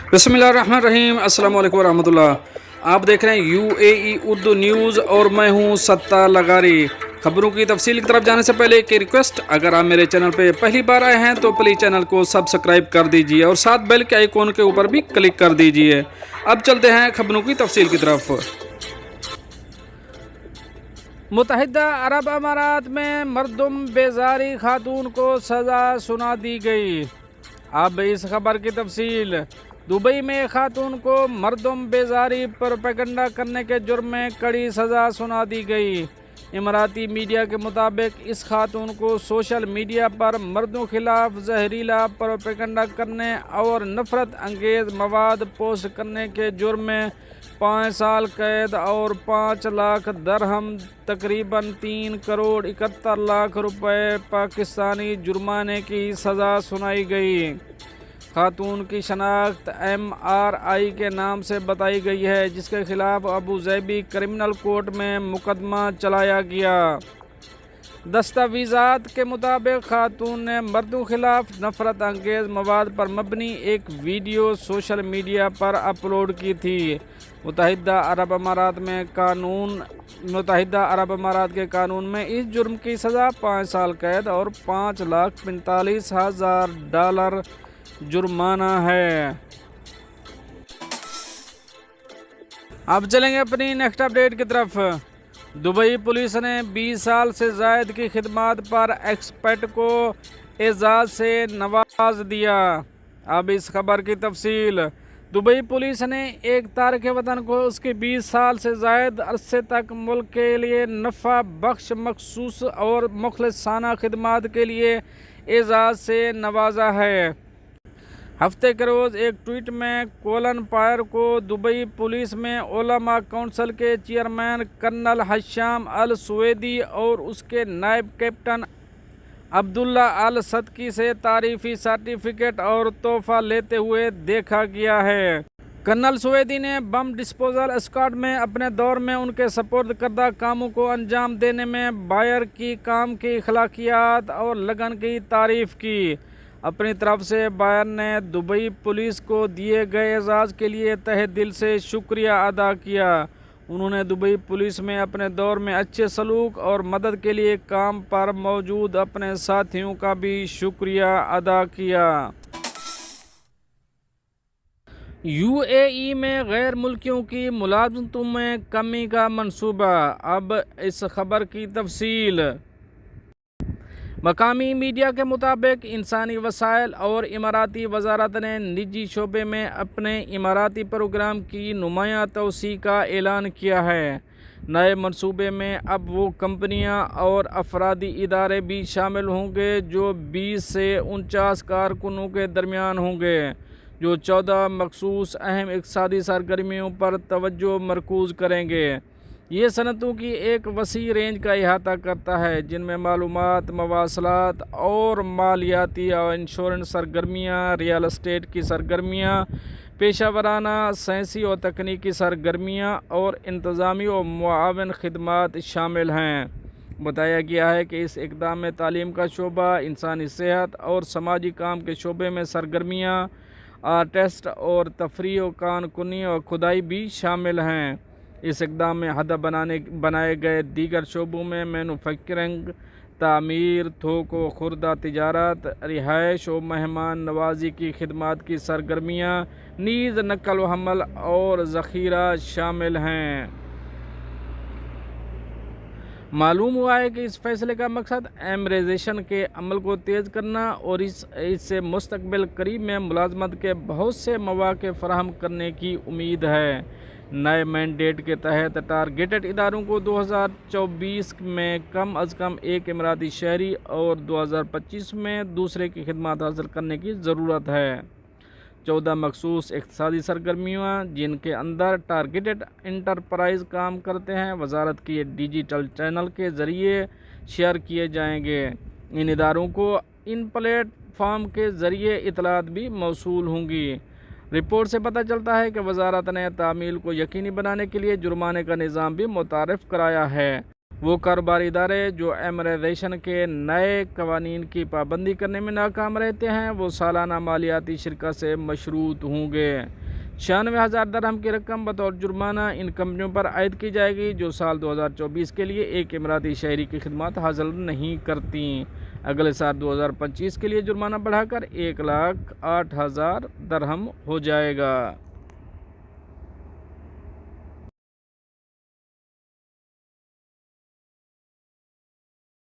बिस्मिल्लाहिर्रहमानिर्रहीम। अस्सलाम वालेकुम रहमतुल्लाह। आप देख रहे हैं UAE उर्दू न्यूज़ और मैं हूं सत्ता लगारी। खबरों की तफसील की तरफ जाने से पहले एक रिक्वेस्ट, अगर आप मेरे चैनल पे पहली बार आए हैं तो प्लीज़ चैनल को सब्सक्राइब कर दीजिए और साथ बेल के आइकॉन के ऊपर भी क्लिक कर दीजिए। अब चलते हैं खबरों की तफसील की तरफ। मुत्तहिदा अरब अमारात में मर्दुम बेजारी खातून को सज़ा सुना दी गई। अब इस खबर की तफसील। दुबई में खातून को मर्दुम बेजारी प्रोपेगेंडा करने के जुर्म में कड़ी सज़ा सुना दी गई। इमराती मीडिया के मुताबिक इस खातून को सोशल मीडिया पर मर्दों खिलाफ जहरीला प्रोपेगेंडा करने और नफरत अंगेज़ मवाद पोस्ट करने के जुर्म में 5 साल कैद और 5 लाख दरहम तकरीबन 3 करोड़ 71 लाख रुपए पाकिस्तानी जुर्माने की सज़ा सुनाई गई। खातून की शनाख्त MRI के नाम से बताई गई है, जिसके खिलाफ अबू ज़ैबी क्रिमिनल कोर्ट में मुकदमा चलाया गया। दस्तावेज़ात के मुताबिक खातून ने मर्दों खिलाफ नफरत अंगेज़ मवाद पर मबनी एक वीडियो सोशल मीडिया पर अपलोड की थी। मुत्तहिदा अरब अमारात के कानून में इस जुर्म की सज़ा 5 साल कैद और $5,45,000 जुर्माना है। अब चलेंगे अपनी नेक्स्ट अपडेट की तरफ। दुबई पुलिस ने 20 साल से ज़ायद की खिदमत पर एक्सपर्ट को एजाज़ से नवाज दिया। अब इस खबर की तफसील। दुबई पुलिस ने एक तारिक वतन को उसके 20 साल से ज़ायद अरसे तक मुल्क के लिए नफ़ा बख्श मखसूस और मुखलिसाना खिदमत के लिए एजाज़ से नवाजा है। हफ्ते के रोज़ एक ट्वीट में कोलन पायर को दुबई पुलिस में उलमा काउंसिल के चेयरमैन कर्नल हशाम अल सुवेदी और उसके नायब कैप्टन अब्दुल्ला अल सदकी से तारीफ़ी सर्टिफिकेट और तोहफा लेते हुए देखा गया है। कर्नल सुवेदी ने बम डिस्पोजल स्क्वाड में अपने दौर में उनके सपुर्द करदा कामों को अंजाम देने में बायर की काम की अखलाकियात और लगन की तारीफ़ की। अपनी तरफ से बायर ने दुबई पुलिस को दिए गए एजाज़ के लिए तहे दिल से शुक्रिया अदा किया। उन्होंने दुबई पुलिस में अपने दौर में अच्छे सलूक और मदद के लिए काम पर मौजूद अपने साथियों का भी शुक्रिया अदा किया। UAE में गैर मुल्कियों की मुलाजमतों में कमी का मंसूबा। अब इस खबर की तफसील। मकामी मीडिया के मुताबिक इंसानी वसाइल और इमाराती वजारत ने निजी शोबे में अपने इमाराती प्रोग्राम की नुमायाँ तोसी का ऐलान किया है। नए मंसूबे में अब वो कंपनियां और अफरादी इदारे भी शामिल होंगे जो 20 से 49 कारकुनों के दरमियान होंगे, जो 14 मखसूस अहम इक़्तिसादी सरगर्मियों पर तवज्जो मरकूज़ करेंगे। ये सनतों की एक वसी रेंज का अहाता करता है, जिनमें मालूमात, मवासलात और मालियाती और इंश्योरेंस सरगर्मियाँ, रियल एस्टेट की सरगर्मियाँ, पेशा वराना, साइंसी और तकनीकी सरगर्मियाँ और इंतज़ामी और मुआवन खिदमात शामिल हैं। बताया गया है कि इस इक़दाम में तालीम का शोबा, इंसानी सेहत और समाजी काम के शोबे में सरगर्मियाँ, टेस्ट और तफरीह और कानकुनी और खुदाई भी शामिल हैं। इस इक़दाम में हदफ बनाए गए दीगर शोबों में मैनुफैक्चरिंग, तामीर, थोक व खुर्दा तिजारत, रिहाइश और मेहमान नवाजी की खिदमत की सरगर्मियाँ, नीज़ नकल व हमल और ज़ख़ीरा शामिल हैं। मालूम हुआ है कि इस फैसले का मकसद एमराइजेशन के अमल को तेज़ करना और इससे मुस्तक़बिल करीब में मुलाजमत के बहुत से मौक़े फ़राहम करने की उम्मीद है। नए मैंडेट के तहत टारगेटेड इदारों को 2024 में कम अज़ कम एक इमराती शहरी और 2025 में दूसरे की खिदमत हासिल करने की ज़रूरत है। 14 मखसूस इक़्तिसादी सरगर्मियाँ जिनके अंदर टारगेटेड इंटरप्राइज काम करते हैं, वजारत के डिजिटल चैनल के ज़रिए शेयर किए जाएंगे। इन इदारों को इन प्लेटफार्म के ज़रिए इतलात भी मौसूल होंगी। रिपोर्ट से पता चलता है कि वजारत ने तामील को यकीनी बनाने के लिए जुर्माने का निज़ाम भी मुतारफ़ कराया है। وہ کاروباری ادارے جو ایمرائزیشن کے نئے قوانین کی پابندی کرنے میں ناکام رہتے ہیں وہ سالانہ مالیاتی شرکت سے مشروط ہوں گے۔ 96,000 درہم کی رقم بطور جرمانہ ان کمپنیوں پر عائد کی جائے گی جو سال 2024 کے لیے ایک اماراتی شہری کی خدمات حاصل نہیں کرتیں۔ اگلے سال 2025 کے لیے جرمانہ بڑھا کر 1,08,000 درہم ہو جائے گا۔